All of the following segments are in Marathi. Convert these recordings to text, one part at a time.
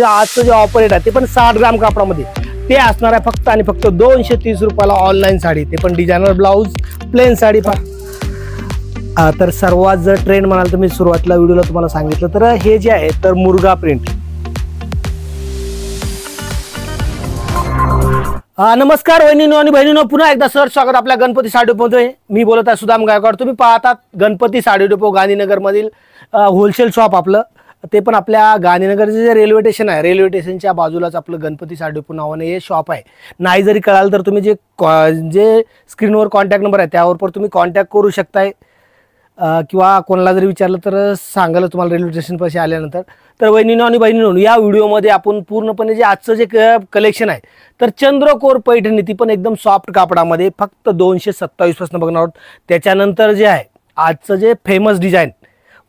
आजचं जे ऑफर रेट आहे ते पण 60 ग्राम कापडामध्ये ते असणार आहे फक्त आणि फक्त 230 रुपयाला ऑनलाईन साडी, ते पण डिझायनर ब्लाउज प्लेन साडी तर सर्वात जर ट्रेंड म्हणाल तर मी सुरुवातीला व्हिडिओला तुम्हाला सांगितलं तर हे जे आहे तर मुर्गा प्रिंट। नमस्कार वहिनीनो आणि बहिणीनो, पुन्हा एकदा सर स्वागत आपल्या गणपती साडी डिपोमध्ये। मी बोलत आहे सुदाम गायकवाड। तुम्ही पाहतात गणपती साडी डिपो गांधीनगर मधील होलसेल शॉप आपलं, ते पण आपल्या गांधीनगरचे जे रेल्वे स्टेशन आहे, रेल्वे स्टेशनच्या बाजूलाच आपलं गणपती साडी डिपो नावाने हे शॉप आहे। नाही जरी कळाल तर तुम्ही जे स्क्रीनवर कॉन्टॅक्ट नंबर आहे त्यावर तुम्ही कॉन्टॅक्ट करू शकताय, किंवा कोणाला जरी विचारलं तर सांगाल तुम्हाला रेल्वे स्टेशन पाशी आल्यानंतर। तर वहिनीनो आणि बहिणीनो, या व्हिडिओमध्ये आपण पूर्णपणे जे आजचं जे कलेक्शन आहे तर चंद्रकोर पैठणी, ती पण एकदम सॉफ्ट कापडामध्ये फक्त 227 पासून बघणार आहोत। त्याच्यानंतर जे आहे आजचं जे फेमस डिझाईन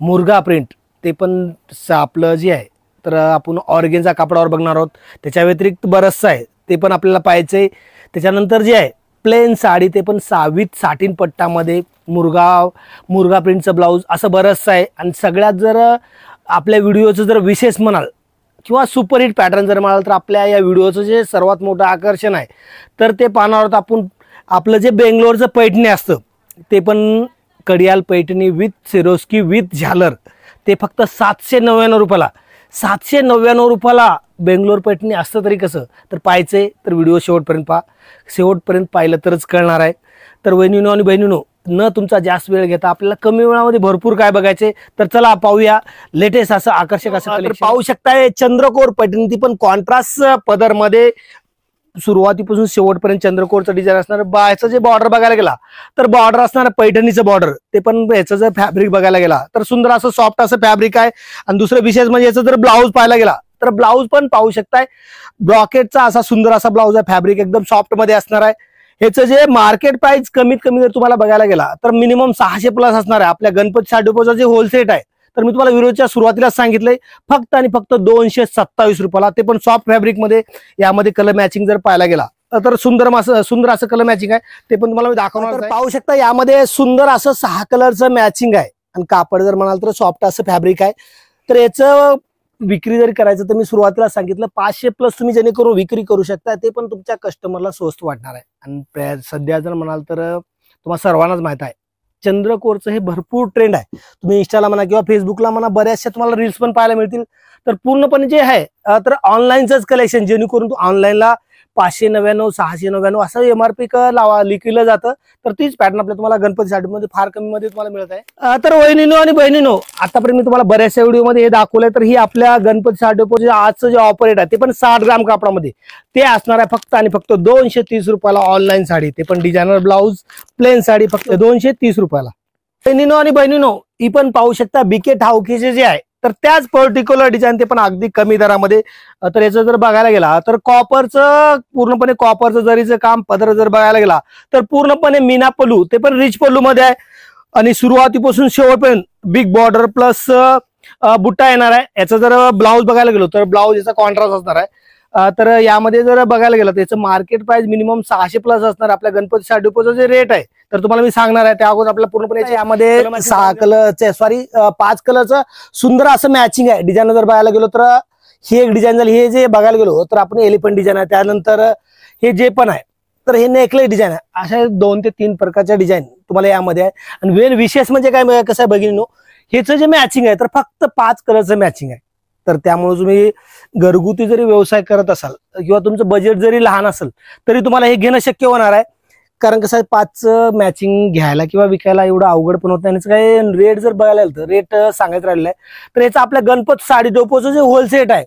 मुर्गा प्रिंट, ते पण आपलं जे आहे तर आपण ऑर्गेन्झा कापडावर बघणार आहोत। त्याच्या व्यतिरिक्त बरंचसं आहे ते पण आपल्याला पाहायचंय। त्याच्यानंतर जे आहे प्लेन साडी, ते पण 6 साटिन पट्टामध्ये मुर्गा प्रिंटचं ब्लाऊज, असं बरंचसं आहे। आणि सगळ्यात जर आपल्या व्हिडिओचं जर विशेष म्हणाल किंवा सुपरहिट पॅटर्न जर म्हणाल तर आपल्या या व्हिडिओचं जे सर्वात मोठं आकर्षण आहे तर ते पाहणार आहोत आपण आपलं जे बेंगलोरचं पैठणी असतं, ते पण Kadiyal Paithani with Swarovski with झालर, ते फक्त 799 रुपयाला, 799 रुपयाला बेंगलोर पैठणी असतं तरी कसं। तर पाहायचंय तर व्हिडिओ शेवटपर्यंत पहा, शेवटपर्यंत पाहिलं तरच कळणार आहे। तर वहिनीनो आणि बहिणीनो, न तुमचा जास्त वेळ घेता आपल्याला कमी वेळामध्ये भरपूर काय बघायचे, तर चला पाहूया लेटेस्ट असं आकर्षक असं कलेक्शन। पाहू शकताय चंद्रकोर पैठणी, ती पण कॉन्ट्रास्ट पदर मध्ये सुरुवातीपासून शेवटपर्यंत चंद्रकोरचं डिझाईन असणार। बायचं जे बॉर्डर बघायला गेला तर बॉर्डर असणार पैठणीचं बॉर्डर, ते पण याचं जर फॅब्रिक बघायला गेला तर सुंदर असं सॉफ्ट असं फॅब्रिक आहे। आणि दुसरं विशेष म्हणजे याचं जर ब्लाऊज पाहायला गेला तर ब्लाऊज पण पाहू शकताय ब्रॉकेटचा असा सुंदर असा ब्लाऊज आहे, फॅब्रिक एकदम सॉफ्ट मध्ये असणार आहे। ह्याचं जे मार्केट प्राइस कमीत कमी जर तुम्हाला बघायला गेला तर मिनिमम 600 प्लस असणार आहे। आपल्या गणपती साडी डिपोचं जे होलसेल आहे तर मी तुम्हाला व्हिडिओच्या सुरुवातीला सांगितलंय फक्त आणि फक्त 227 रुपयाला, ते पण सॉफ्ट फॅब्रिक मध्ये। यामध्ये कलर मॅचिंग जर पाहायला गेला तर सुंदर असं कलर मॅचिंग आहे, ते पण तुम्हाला मी दाखवणार। तर पाहू शकता यामध्ये सुंदर असं 6 कलरचं मॅचिंग आहे। आणि कापड जर म्हणाल तर सॉफ्ट असं फॅब्रिक आहे। तर याचं विक्री जरी करायचं तर मी सुरुवातीला सांगितलं 500 प्लस तुम्ही जेणेकरून विक्री करू शकता, ते पण तुमच्या कस्टमरला स्वस्त वाटणार आहे। आणि सध्या जर म्हणाल तर तुम्हाला सर्वांनाच माहित आहे चंद्रकोरचं हे भरपूर ट्रेंड आहे। तुम्ही इंस्टाला म्हणा किंवा फेसबुकला म्हणा बऱ्याचशा तुम्हाला रील्स पण पाहायला मिळतील। तर पूर्णपणे जे आहे तर ऑनलाईनचंच कलेक्शन, जेणेकरून ऑनलाईनला 599 699 असं MRP लिखलं जातं, तर तीच पॅटर्न आपल्या तुम्हाला गणपती साडीमध्ये फार कमी मध्ये तुम्हाला मिळत आहे। तर वहिनीनो आणि बहिणीनो, आतापर्यंत मी तुम्हाला बऱ्याचशा व्हिडिओमध्ये हे दाखवलंय, तर ही आपल्या गणपती साडी डिपोचे आजचं जे ऑफर रेट आहे ते पण 60 ग्राम कापडामध्ये ते असणार आहे फक्त आणि फक्त 230 रुपयाला ऑनलाईन साडी, ते पण डिझायनर ब्लाऊज प्लेन साडी फक्त 230 रुपयाला। वहिनीनो आणि बहिणीनो, ही पण पाहू शकता बीके ठाऊकीचे जे आहे तर त्याच पर्टिक्युलर डिझाईन, ते पण अगदी कमी दरामध्ये। तर याचं जर बघायला गेला तर कॉपरचं पूर्णपणे कॉपरचं जरीचं काम पदर जर बघायला गेला तर पूर्णपणे मीना पल्लू, ते पण रिच पल्लू मध्ये आहे। आणि सुरुवातीपासून शेवटपर्यंत बिग बॉर्डर प्लस बुट्टा येणार आहे। याचं जर ब्लाऊज बघायला गेलो तर ब्लाऊज याचा कॉन्ट्रास्ट असणार आहे। तर यामध्ये जर बघायला गेलं तर याचं मार्केट प्राइस मिनिमम 600 प्लस असणार। आपल्या गणपती साडी डिपोचं जे रेट आहे तर तुम्हाला मी सांगणार आहे, त्या अगोदर आपल्याला पूर्णपणे यामध्ये 5 कलरचं सुंदर असं मॅचिंग आहे। डिझाईन जर बघायला गेलो तर ही एक डिझाईन झाली, हे जे बघायला गेलो तर आपण एलिफंट डिझाईन आहे, त्यानंतर हे जे पण आहे तर हे नेकलेस डिझाईन आहे। अशा 2 ते 3 प्रकारच्या डिझाईन तुम्हाला यामध्ये आहे। आणि विशेष म्हणजे काय कसं आहे बघिनो, ह्याचं जे मॅचिंग आहे तर फक्त 5 कलरचं मॅचिंग आहे। तर त्यामुळे तुम्ही घरगुती जरी व्यवसाय करत असाल किंवा तुमचं बजेट जरी लहान असेल तरी तुम्हाला हे घेणं शक्य होणार आहे। कारण कसं आहे 5 मॅचिंग घ्यायला किंवा विकायला एवढं अवघड पण होत नाही। काय रेट जर बघायला गेलं तर रेट सांगायचं राहिलेलं आहे, तर याचं आपल्या गणपती साडी डिपोचं जे होलसेल आहे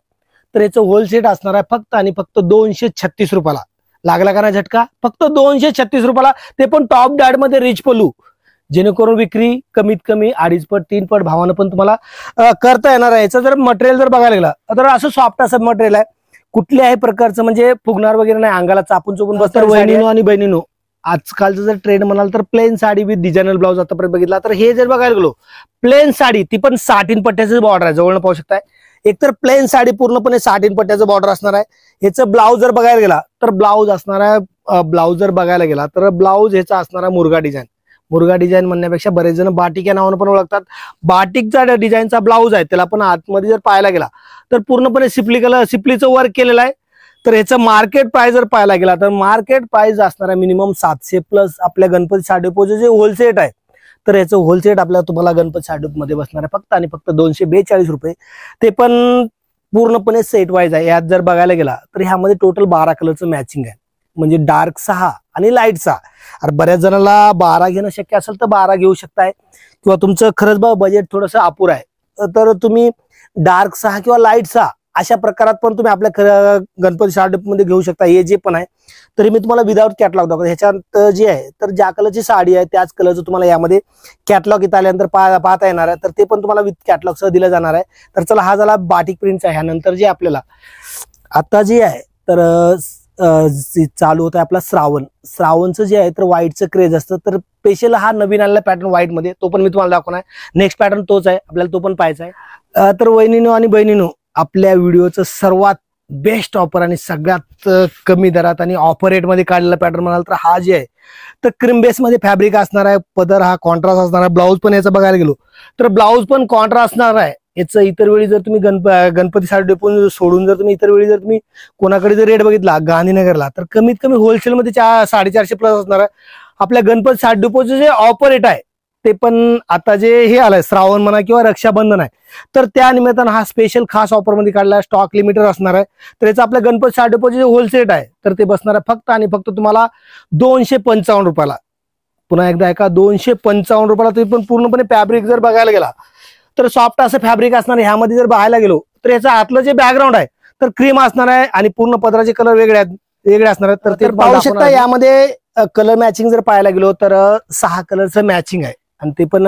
तर याचं होलसेल असणार आहे फक्त आणि फक्त 236 रुपयाला। लागला का ना झटका, फक्त 236 रुपयाला, ते पण टॉप डायड मध्ये रिच पल्लू, जेणेकरून विक्री कमीत कमी 2.5 पट 3 पट भावानं पण तुम्हाला करता येणार आहे। याचं जर मटेरियल जर बघायला गेलं तर असं सॉफ्ट असं मटेरियल आहे, कुठल्याही प्रकारचं म्हणजे फुगणार वगैरे नाही, अंगाला चापून चोपून बसतं। वहिनीनो आणि बहिणीनो, आजकालचं जर ट्रेंड म्हणाल तर plain sari with designer blouse आतापर्यंत बघितला, तर हे जर बघायला गेलो प्लेन साडी, ती पण 60 पट्ट्याचं बॉर्डर आहे, जवळ पाहू शकताय। एकतर प्लेन साडी पूर्णपणे 60 पट्ट्याचं बॉर्डर असणार आहे। ह्याचं ब्लाऊज जर बघायला गेला तर ब्लाऊज असणार आहे, ब्लाऊज जर बघायला गेला तर ब्लाऊज ह्याचा असणार आहे मुर्गा डिझाईन, मुरगा डिझाईन म्हणण्यापेक्षा बरेच जण बाटिक या नावानं पण ओळखतात. बाटिकचा डिझाईनचा ब्लाऊज आहे, त्याला पण आतमध्ये जर पाहायला गेला तर पूर्णपणे सिपलीचं वर्क केलेलं आहे. तर ह्याचं मार्केट प्राइस जर पाहायला गेला तर मार्केट प्राइस असणार आहे मिनिमम 700 प्लस. आपल्या गणपती साडी डिपोचं जे होलसेट आहे तर याचं होलसेट आपल्याला तुम्हाला गणपती साडी डिपो मध्ये बसणार आहे फक्त आणि फक्त 242 रुपये. ते पण पूर्णपणे सेट वाईज आहे. यात जर बघायला गेला तर ह्यामध्ये टोटल 12 कलरचं मॅचिंग आहे, म्हणजे डार्क 6 आणि लाईट 6. अरे बऱ्याच जणांना 12 घेणं शक्य असेल तर 12 घेऊ शकताय, किंवा तुमचं खरंच बजेट थोडंसं अपुरं आहे तर तुम्ही डार्क 6 किंवा लाईट 6 अशा प्रकारात पण तुम्ही आपल्या गणपती साडी मध्ये घेऊ शकता. हे जे पण आहे तरी मी तुम्हाला विदाउट कॅटलॉग दाखवतो. ह्याच्यात जे आहे तर ज्या कलरची साडी आहे त्याच कलरचं तुम्हाला यामध्ये कॅटलॉग इथं आल्यानंतर पाहता येणार आहे. तर ते पण तुम्हाला विथ कॅटलॉग सह दिलं जाणार आहे. तर चला, हा झाला बाटिक प्रिंटचा. ह्यानंतर जे आपल्याला आता जे आहे तर चालू होत आहे आपला श्रावणचं जे आहे तर व्हाईटचं क्रेज असतं. तर स्पेशल हा नवीन आलेला पॅटर्न व्हाईट मध्ये, तो पण मी तुम्हाला दाखवणार आहे. नेक्स्ट पॅटर्न तोच आहे, आपल्याला तो पण पाहायचा आहे. तर वहिनीनो आणि बहिणीनो, आपल्या व्हिडिओचं सर्वात बेस्ट ऑफर आणि सगळ्यात कमी दरात आणि ऑफर रेट मध्ये काढलेला पॅटर्न म्हणाल तर हा जे आहे तर क्रीम बेस मध्ये फॅब्रिक असणार आहे. पदर हा कॉन्ट्रास्ट असणार आहे. ब्लाऊज पण याचा बघायला गेलो तर ब्लाऊज पण कॉन्ट्रास्ट असणार आहे. याचं इतर वेळी जर तुम्ही गणपती साडी डिपो सोडून जर तुम्ही इतर वेळी जर तुम्ही कोणाकडे जर रेट बघितला गांधीनगरला तर कमीत कमी होलसेल मध्ये 450 प्लस असणार आहे. आपल्या गणपती साडी डिपोचं जे ऑफर रेट आहे ते पण आता जे हे आलंय श्रावण म्हणा किंवा रक्षाबंधन आहे तर त्या निमित्तानं हा स्पेशल खास ऑफर मध्ये काढला. स्टॉक लिमिटेड असणार आहे. तर याचं आपल्या गणपती साडी डिपोचे जे होलसेल आहे तर ते बसणार आहे फक्त आणि फक्त तुम्हाला 255 रुपयाला. पुन्हा एकदा ऐका, 255 रुपयाला. तुम्ही पण पूर्णपणे फॅब्रिक जर बघायला गेला तर सॉफ्ट असं फॅब्रिक असणार आहे. ह्यामध्ये जर पाहायला गेलो तर याचं आतलं जे बॅकग्राऊंड आहे तर क्रीम असणार आहे आणि पूर्ण पदराचे कलर वेगळे असणार आहेत. तर ते पाहू शकता. यामध्ये कलर मॅचिंग जर पाहायला गेलो तर 6 कलरचं मॅचिंग आहे आणि ते पण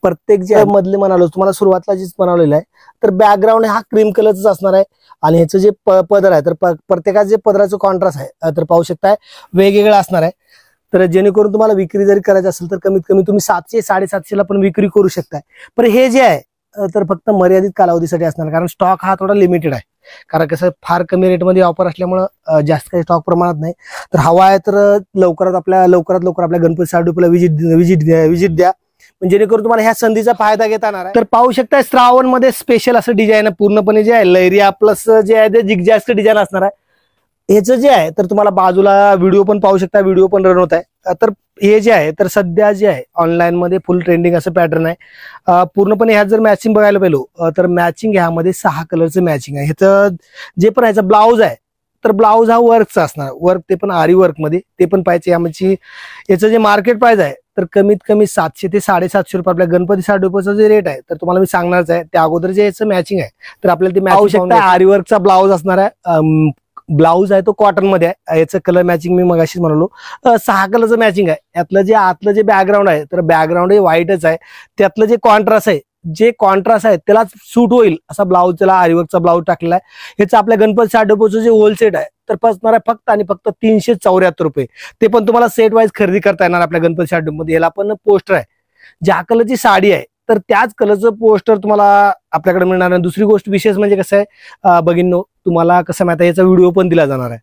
प्रत्येक जे मधले म्हणालो तुम्हाला सुरुवातीला जीच बनवलेलं आहे तर बॅकग्राऊंड हा क्रीम कलरच असणार आहे. आणि ह्याचं जे पदर आहे तर प्रत्येकाचं जे पदराचं कॉन्ट्रास्ट आहे तर पाहू शकताय वेगवेगळं असणार आहे. तर जेणेकरून तुम्हाला विक्री जरी करायची असेल तर कमीत कमी तुम्ही 700-750 ला पण विक्री करू शकताय. पण हे जे आहे तर फक्त मर्यादित कालावधीसाठी असणार, कारण स्टॉक हा थोडा लिमिटेड आहे. कारण कसं फार कमी रेटमध्ये ऑफर असल्यामुळं जास्त काही स्टॉक प्रमाणात नाही. तर हवा आहे तर लवकरात लवकर आपल्या गणपती साडी डिपोला विजिट द्या, जेणेकरून तुम्हाला ह्या संधीचा फायदा घेता येणार आहे. तर पाहू शकता श्रावण मध्ये स्पेशल असं डिझाईन आहे. पूर्णपणे जे आहे लहरिया प्लस जे आहे ते जिगजॅग डिझाईन असणार आहे. ह्याचं जे आहे तर तुम्हाला बाजूला व्हिडिओ पण पाहू शकता, व्हिडिओ पण रन होत आहे. तर हे जे आहे तर सध्या जे आहे ऑनलाईन मध्ये फुल ट्रेंडिंग असं पॅटर्न आहे. पूर्णपणे ह्यात जर मॅचिंग बघायला पाहिलो तर मॅचिंग ह्यामध्ये 6 कलरचं मॅचिंग आहे. ह्याचं जे पण ह्याचा ब्लाऊज आहे तर ब्लाऊज हा वर्कचा असणार, वर्क ते पण आरी वर्क मध्ये, ते पण पाहिजे. याचं जे मार्केट प्राइस आहे तर कमीत कमी 700 ते 750 रुपये आपल्या गणपती साडी डिपोचा जे रेट आहे तर तुम्हाला मी सांगणारच आहे. त्या अगोदर जे याचं मॅचिंग आहे तर आपल्याला ते पाहू शकता. आरी वर्कचा ब्लाऊज असणार आहे. ब्लाऊज आहे तो कॉटन मध्ये आहे. याचं कलर मॅचिंग मी मगाशीच म्हणालो 6 कलरचं मॅचिंग आहे. यातलं जे आतलं जे बॅकग्राऊंड आहे तर बॅकग्राऊंड हे व्हाईटच आहे. त्यातलं जे कॉन्ट्रास्ट आहे त्याला सूट होईल असा ब्लाऊज, त्याला आरीवर्कचा ब्लाऊज टाकलेला आहे. ह्याचं आपल्या गणपती साडी डिपोचं जे होलसेल आहे तर बसणार आहे फक्त आणि फक्त 374 रुपये. ते पण तुम्हाला सेट वाईज खरेदी करता येणार आपल्या गणपती साडी डिपोमध्ये. याला पण पोस्टर आहे, ज्या कलरची साडी आहे तर त्याच कलरचं पोस्टर तुम्हाला आपल्याकडे मिळणार आहे. दुसरी गोष्ट विशेष म्हणजे कसं आहे भगिनींनो, तुम्हाला कसं माहिती आहे याचा व्हिडिओ पण दिला जाणार आहे.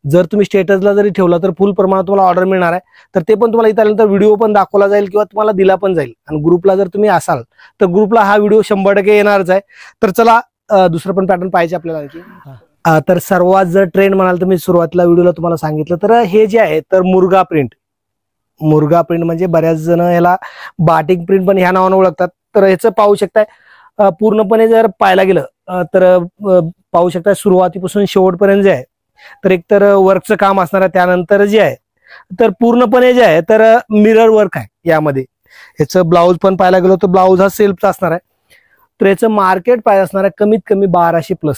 जर तुम्ही स्टेटसला जरी ठेवला तर फुल प्रमाणात तुम्हाला ऑर्डर मिळणार आहे. तर ते पण तुम्हाला इथं आल्यानंतर व्हिडिओ पण दाखवला जाईल किंवा तुम्हाला दिला पण जाईल. आणि ग्रुपला जर तुम्ही असाल तर ग्रुपला हा व्हिडिओ 100% येणारच आहे. तर चला दुसरं पण पॅटर्न पाहिजे आपल्याला आणखी. तर सर्वात जर ट्रेंड म्हणाल तर मी सुरुवातीला व्हिडिओला तुम्हाला सांगितलं तर हे जे आहे तर मुरगा प्रिंट म्हणजे बऱ्याच जण याला बाटिक प्रिंट पण ह्या नावानं ओळखतात. तर ह्याचं पाहू शकताय पूर्णपणे जर पाहायला गेलं तर पाहू शकताय सुरुवातीपासून शेवटपर्यंत जे आहे तर एकतर वर्कचं काम असणार आहे. त्यानंतर जे आहे तर पूर्णपणे जे आहे तर मिरर वर्क आहे यामध्ये. ह्याचं ब्लाऊज पण पाहायला गेलो तर ब्लाऊज हा सेल्फचा असणार आहे. तर याचं मार्केट प्राइस असणार आहे कमीत कमी 1200 प्लस.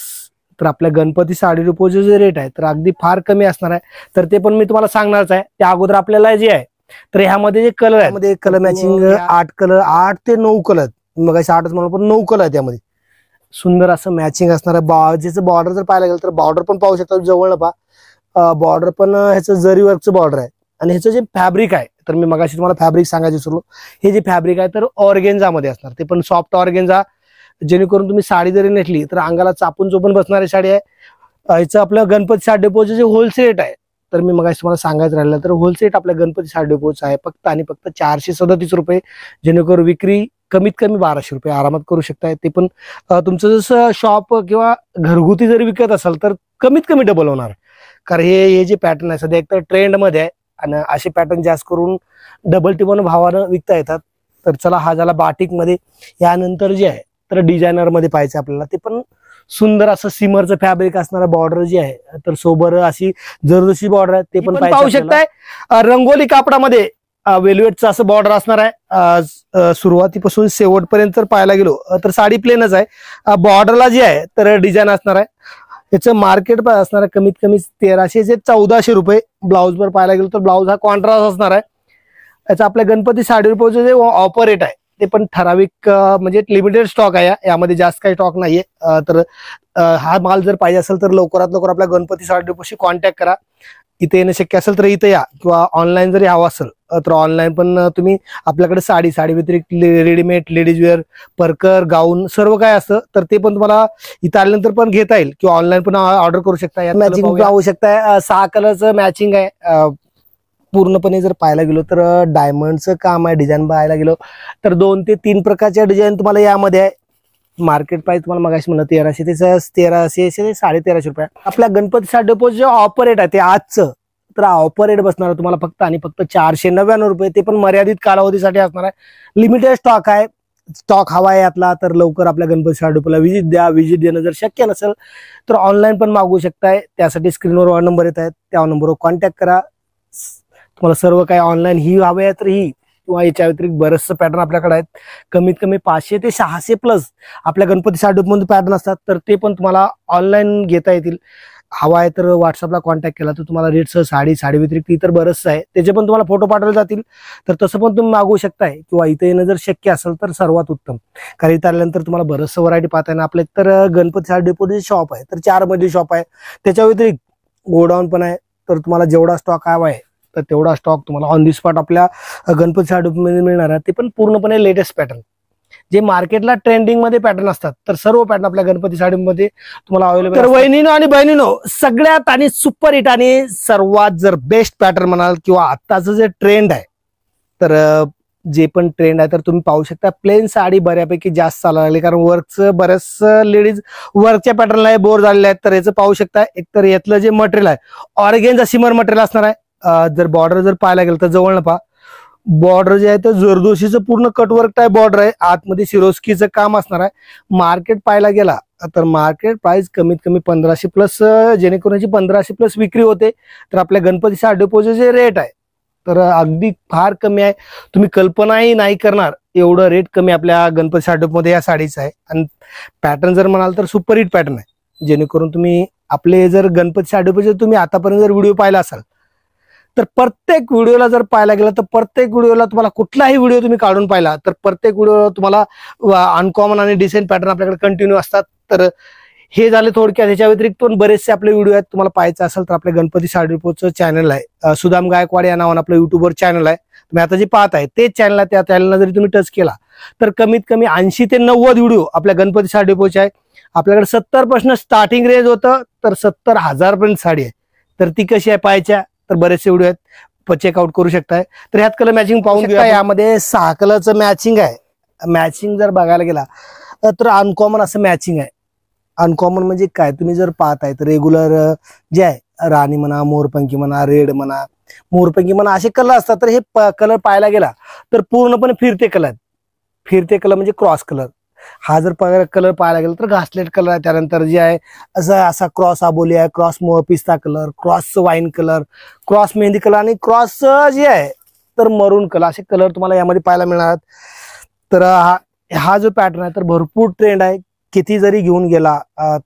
तर आपल्या गणपती साडी डिपोचे जे रेट आहे तर अगदी फार कमी असणार आहे. तर ते पण मी तुम्हाला सांगणारच आहे. त्या अगोदर आपल्याला जे आहे तर ह्यामध्ये जे कलर आहे मध्ये कलर मॅचिंग 8 ते 9 कलर, मग 8च म्हणून पण 9 कलर आहे. त्यामध्ये सुंदर असं मॅचिंग असणार आहे. ज्याचं बॉर्डर जर पाहायला गेलं तर बॉर्डर पण पाहू शकता जवळ पहा. बॉर्डर पण ह्याचं जरी वर्कचं बॉर्डर आहे. आणि ह्याचं जे फॅब्रिक आहे तर मी मगाशी तुम्हाला फॅब्रिक सांगायचं विसरलो. हे जे फॅब्रिक आहे तर ऑर्गेन्झा मध्ये असणार, ते पण सॉफ्ट ऑर्गेन्झा, जेणेकरून तुम्ही साडी जरी नेसली तर अंगाला चापून चोपून बसणारी साडी आहे. ह्याचं आपलं गणपती साडी डिपोचं जे होलसेल रेट आहे तर मी मगाशी तुम्हाला सांगायचं राहिलं तर होलसेल आपल्या गणपती साडी डेपोच आहे फक्त आणि फक्त 437 रुपये, जेणेकरून विक्री कमीत कमी 1200 रुपये आरामात करू शकताय. ते पण तुमचं जसं शॉप किंवा घरगुती जरी विकत असाल तर कमीत कमी डबल होणार. कारण हे जे पॅटर्न आहे सध्या एकतर ट्रेंडमध्ये आहे आणि असे पॅटर्न जास्त करून डबल टिबल भावानं विकता येतात. तर चला हा झाला बाटिकमध्ये. यानंतर जे आहे तर डिझायनरमध्ये पाहिजे आपल्याला, ते पण सुंदर असं सिमरचं फॅब्रिक असणारा बॉर्डर जी आहे तर सोबर अशी जरदोशी बॉर्डर आहे ते पण पाहू शकताय. रंगोली कापडामध्ये वेल्वेटचं असं बॉर्डर असणार आहे. सुरुवातीपासून शेवटपर्यंत जर पाहायला गेलो तर साडी प्लेनच आहे. बॉर्डरला जे आहे तर डिझाईन असणार आहे. याचं मार्केट पण असणार आहे कमीत कमी 1300 ते 1400 रुपये. ब्लाऊजवर पाहायला गेलो तर ब्लाऊज हा कॉन्ट्रास्ट असणार आहे. याचा आपल्या गणपती साडी रुपयाचं जे ऑफर रेट आहे ते पण ठराविक म्हणजे लिमिटेड स्टॉक आहे. यामध्ये जास्त काही स्टॉक नाहीये. तर हा माल जर पाहिजे असेल तर लवकरात लवकर आपल्या गणपती साडी डेपोशी कॉन्टॅक्ट करा. इथे येणं शक्य असेल तर इथे या, किंवा ऑनलाईन जरी हवं असेल तर ऑनलाईन पण तुम्ही आपल्याकडे साडी व्यतिरिक्त रेडीमेड लेडीज वेअर, परकर, गाऊन सर्व काय असतं तर ते पण तुम्हाला इथं आल्यानंतर पण घेता येईल, किंवा ऑनलाईन पण ऑर्डर करू शकता. मॅचिंग पाहू शकता 6 कलरचं मॅचिंग आहे. पूर्णपणे जर पाहायला गेलो तर डायमंडचं काम आहे. डिझाईन पाहायला गेलो तर 2 ते 3 प्रकारच्या डिझाईन तुम्हाला यामध्ये आहे. मार्केट प्राइस तुम्हाला मगाशी म्हणलं 1300 ते 1350 रुपये. आपल्या गणपती साडी डेपो जे ऑफर रेट आहे ते आजचं तर ऑफर रेट बसणार आहे तुम्हाला फक्त आणि फक्त 499 रुपये. ते पण मर्यादित कालावधीसाठी असणार आहे. लिमिटेड स्टॉक आहे. स्टॉक हवा आहे यातला तर लवकर आपल्या गणपती साडी डेपोला व्हिजिट द्या. व्हिजिट देणं जर शक्य नसेल तर ऑनलाईन पण मागवू शकताय. त्यासाठी स्क्रीनवर नंबर येत आहेत, त्या नंबरवर कॉन्टॅक्ट करा. तुम्हाला सर्व काही ऑनलाईन ही हवे आहे तर ही, किंवा याच्या व्यतिरिक्त बरेचसे पॅटर्न आपल्याकडे आहेत. कमीत कमी 500 ते 600 प्लस आपल्या गणपती साडी डेपोमध्ये पॅटर्न असतात तर ते पण तुम्हाला ऑनलाईन घेता येतील. हवा आहे तर व्हॉट्सअपला कॉन्टॅक्ट केला तर तुम्हाला रेटसह साडी व्यतिरिक्त इतर बरंचसं आहे त्याचे पण तुम्हाला फोटो पाठवले जातील. तर तसं पण तुम्ही मागवू शकताय, किंवा इथे येणं जर शक्य असेल तर सर्वात उत्तम. कारण इथं आल्यानंतर तुम्हाला बरंचसं व्हरायटी पाहता येईल. आपल्या तर गणपती साडी डेपोचे शॉप आहे तर 4 मधली शॉप आहे. त्याच्या व्यतिरिक्त गोडाऊन पण आहे. तर तुम्हाला जेवढा स्टॉक हवा आहे तर तेवढा स्टॉक तुम्हाला ऑन दी स्पॉट आपल्या गणपती साडी डेपोमध्ये मिळणार आहे. ते पण पूर्णपणे लेटेस्ट पॅटर्न, जे मार्केटला ट्रेंडिंग मध्ये पॅटर्न असतात तर सर्व पॅटर्न आपल्या गणपती साडीमध्ये तुम्हाला अवेलेबल. तर वहिनीनो आणि बहिणीनो, सगळ्यात आणि सुपर हिट आणि सर्वात जर बेस्ट पॅटर्न म्हणाल किंवा आत्ताचं जे ट्रेंड आहे तर जे पण ट्रेंड आहे तर तुम्ही पाहू शकता प्लेन साडी बऱ्यापैकी जास्त चालायला लागली. कारण वर्कचं बऱ्याच लेडीज वर्कच्या पॅटर्नला बोर झालेले आहेत. तर याचं पाहू शकता एकतर यातलं जे मटेरियल आहे ऑर्गेन्झा सिमर मटेरियल असणार आहे. जर बॉर्डर जर पाहायला गेलं तर जवळ पहा, बॉर्डर जे आहे तर जरदोशीचं पूर्ण कटवर्क टाईप बॉर्डर आहे. आतमध्ये सिरोस्कीचं काम असणार आहे. मार्केट पाहायला गेला तर मार्केट प्राइस कमीत कमी 1500 प्लस, जेणेकरून 1500 प्लस विक्री होते. तर आपल्या गणपती साडी डेपोचे जे रेट आहे तर अगदी फार कमी आहे. तुम्ही कल्पनाही नाही करणार एवढं रेट कमी आपल्या गणपती साडी डेपोमध्ये या साडीचं आहे. आणि पॅटर्न जर म्हणाल तर सुपर हिट पॅटर्न आहे. जेणेकरून तुम्ही आपले जर गणपती साडी डेपोचे तुम्ही आतापर्यंत जर व्हिडिओ पाहिला असाल तर प्रत्येक व्हिडिओला जर पाहायला गेलं तर प्रत्येक व्हिडिओला तुम्हाला कुठलाही व्हिडिओ तुम्ही काढून पाहिला तर प्रत्येक व्हिडिओला तुम्हाला अनकॉमन आणि डिसेंट पॅटर्न आपल्याकडे कंटिन्यू असतात. तर हे झाले थोडक्यात. ह्याच्या व्यतिरिक्त पण बरेचसे आपले व्हिडिओ आहेत. तुम्हाला पाहायचं असेल तर आपल्या गणपती साडी डेपोचं चॅनल आहे, सुदाम गायकवाड या नावानं आपलं युट्यूबवर चॅनल आहे. तुम्ही आता जे पाहत आहे तेच चॅनल आहे. त्या चॅनलला जरी तुम्ही टच केला तर कमीत कमी 80 ते 90 व्हिडिओ आपल्या गणपती साडी डेपोचे आहे. आपल्याकडे 70% स्टार्टिंग रेंज होतं तर 70,000 पर्यंत साडी आहे. तर ती कशी आहे पाहायच्या तर बरेचसे व्हिडिओ आहेत, चेकआउट करू शकताय. तर ह्यात कलर मॅचिंग पाहून घेऊया. यामध्ये 6 कलरचं मॅचिंग आहे. मॅचिंग जर बघायला गेला तर अनकॉमन असं मॅचिंग आहे. अनकॉमन म्हणजे काय, तुम्ही जर पाहताय तर रेग्युलर जे आहे राणी म्हणा, मोरपंखी म्हणा, रेड म्हणा, मोरपंखी म्हणा असे कलर असतात. तर हे कलर पाहायला गेला तर पूर्णपणे फिरते कलर आहेत. फिरते कलर म्हणजे क्रॉस कलर. हा जर कलर पाहायला गेला तर घासलेट कलर आहे. त्यानंतर जे आहे असा क्रॉस आबोली आहे, क्रॉस पिस्ता colour, cross wine colour, cross mehndi colour आणि क्रॉस जे आहे तर मरून कलर, असे कलर तुम्हाला यामध्ये पाहायला मिळणार. तर हा जो पॅटर्न आहे तर भरपूर ट्रेंड आहे. किती जरी घेऊन गेला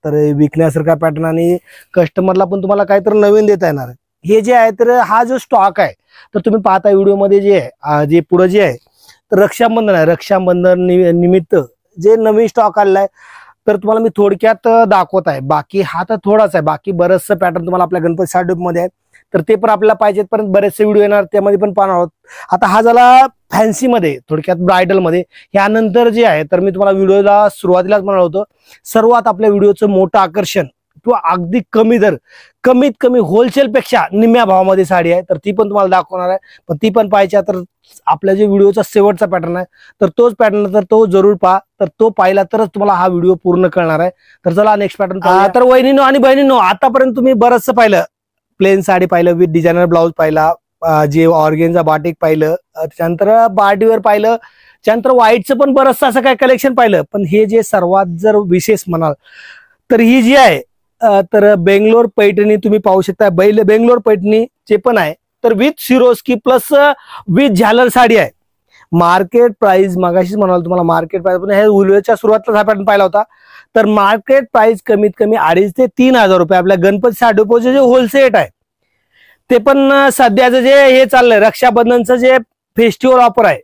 तर विकण्यासारखा पॅटर्न आणि कस्टमरला पण तुम्हाला काहीतरी नवीन देता येणार आहे. हे जे आहे तर हा जो स्टॉक आहे तर तुम्ही पाहता व्हिडिओमध्ये जे आहे जे पुढे जे आहे तर रक्षाबंधन आहे. रक्षाबंधन निमित्त जे नवीन स्टॉक आलेला आहे तर तुम्हाला मी थोडक्यात दाखवत आहे. बाकी हा तर थोडाच आहे, बाकी बरंचसं पॅटर्न तुम्हाला आपल्या गणपती साडी डेपोमध्ये आहे. तर ते पण आपल्याला पाहिजेत, परंतु बरेचसे व्हिडिओ येणार त्यामध्ये पण पाहणार आहोत. आता हा झाला फॅन्सी मध्ये, थोडक्यात ब्रायडल मध्ये. यानंतर जे आहे तर मी तुम्हाला व्हिडिओला सुरुवातीलाच म्हणाल होतं सर्वात आपल्या व्हिडिओचं मोठं आकर्षण किंवा अगदी कमी दर, कमीत कमी होलसेल पेक्षा निम्म्या भावामध्ये साडी आहे, तर ती पण तुम्हाला दाखवणार आहे. पण ती पण पाहायची तर आपल्या जे व्हिडिओचा शेवटचा पॅटर्न आहे तर तोच पॅटर्न तर तो जरूर पहा, तर तो पाहिला तरच तुम्हाला हा व्हिडिओ पूर्ण कळणार आहे. तर चला नेक्स्ट पॅटर्न. तर वहिनीनो आणि बहिणीनो, आतापर्यंत तुम्ही बरंचसं पाहिलं. प्लेन साडी पाहिलं, विथ डिझायनर ब्लाऊज पाहिला, जे ऑर्गेन्झा बाटिक पाहिलं, त्यानंतर बार्डीवर पाहिलं, त्यानंतर व्हाईटचं पण बरंचसं असं काय कलेक्शन पाहिलं. पण हे जे सर्वात जर विशेष म्हणाल तर ही जी आहे तर बेंगलोर पैठणी तुम्ही पाहू शकता. बेंगलोर पैठणी जे पण आहे तर विथ सिरोस्की प्लस विथ झालर साडी आहे. मार्केट प्राइस मागाशीच म्हणाल तुम्हाला, मार्केट प्राइस पण हे उलवेच्या सुरुवातला हा पॅटर्न पाहिला होता. तर मार्केट प्राइस कमीत कमी 2,500 ते 3,000 रुपये आपल्या गणपती साडी डिपोचे जे होलसेल आहे. ते पण सध्याचं जे हे चाललंय रक्षाबंधनचं जे फेस्टिवल ऑफर आहे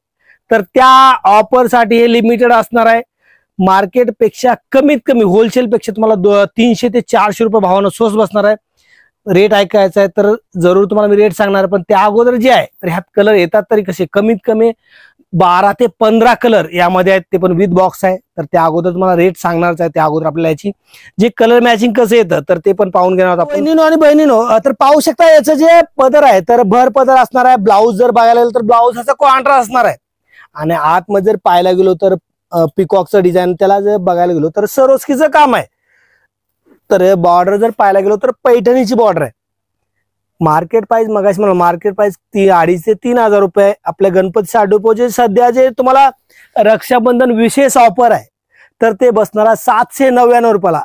तर त्या ऑफर साठी हे लिमिटेड असणार आहे. मार्केट पेक्षा कमीत कमी होलसेल पेक्षा तुम्हाला 300 ते 400 रुपये भावानं स्वस्त बसणार आहे. रेट ऐकायचा आहे तर जरूर तुम्हाला मी रेट सांगणार, पण त्या अगोदर जे आहे तर ह्यात कलर येतात तरी कसे, कमीत कमी 12 ते 15 कलर यामध्ये आहेत, ते पण विथ बॉक्स आहे. तर त्या अगोदर तुम्हाला रेट सांगणारच आहे. त्या अगोदर आपल्याला याची जे कलर मॅचिंग कसं येतं तर ते पण पाहून घेणार आहोत. बहिणीनो आणि बहिणीनो, तर पाहू शकता याचं जे पदर आहे तर भर पदर असणार आहे. ब्लाऊज जर बघायला गेलं तर ब्लाऊज ह्याचा कॉन्ट्रास्ट असणार आहे. आणि आतमध्ये जर पाहायला गेलो तर पिकॉकचं डिझाईन, त्याला जर बघायला गेलो तर सरोस्कीचं काम आहे. तर बॉर्डर जर पाहायला गेलो तर पैठणीची बॉर्डर आहे. मार्केट प्राइस मगाशी मला मार्केट प्राइस 2,500 ते 3,000 रुपये आपल्या गणपती साडी डिपोचे सध्या जे तुम्हाला रक्षाबंधन विशेष ऑफर आहे तर ते बसणार 799 रुपयाला.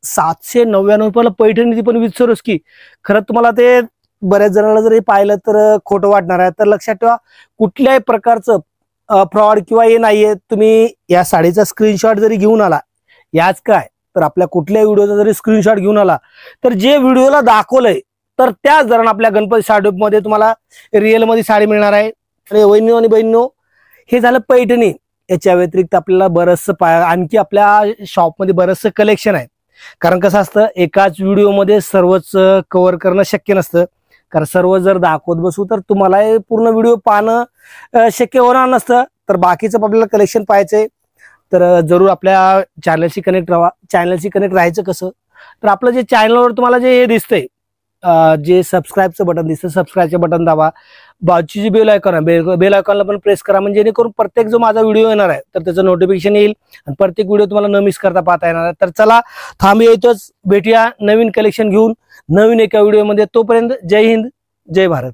799 रुपयाला पैठणी, पण विथ सरोस्की. खरं तुम्हाला ते बऱ्याच जणांना जर हे पाहिलं तर खोटं वाटणार आहे. तर लक्षात ठेवा, कुठल्याही प्रकारचं फ्रॉड किंवा हे नाहीये. तुम्ही या साडीचा स्क्रीनशॉट जरी घेऊन आला, याच काय तर आपल्या कुठल्याही व्हिडिओचा जरी स्क्रीनशॉट घेऊन आला तर जे व्हिडिओला दाखवलंय तर त्याच दरानं आपल्या गणपती साडी मध्ये तुम्हाला रिअल मध्ये साडी मिळणार आहे. आणि वहिनी आणि बहिणीनो, हे झालं पैठणी. याच्या व्यतिरिक्त आपल्याला बरंचसं आणखी आपल्या शॉपमध्ये बरंचसं कलेक्शन आहे. कारण कसं असतं, एकाच व्हिडिओमध्ये सर्वच कव्हर करणं शक्य नसतं. कारण सर्व जर दाखवत बसू तर तुम्हाला पूर्ण व्हिडिओ पाहणं शक्य होणार नसतं. तर बाकीचं आपल्याला कलेक्शन पाहायचंय तर जरूर आपल्या चॅनलशी कनेक्ट राहा. चॅनलशी कनेक्ट राहायचं कसं, तर आपलं जे चॅनलवर तुम्हाला जे हे दिसतंय, जे सबस्क्राईबचं बटन दिसतं, सबस्क्राईबचं बटन दाबा. बाजूची जी बेल आयकॉन आहे, बेल आयकॉनला पण प्रेस करा, म्हणजे जेणेकरून प्रत्येक जो माझा व्हिडिओ येणार आहे तर त्याचं नोटिफिकेशन येईल आणि प्रत्येक व्हिडिओ तुम्हाला न मिस करता पाहता येणार आहे. तर चला थांबूया इथंच, भेटूया नवीन कलेक्शन घेऊन नवीन एका व्हिडिओमध्ये. तोपर्यंत जय हिंद, जय भारत.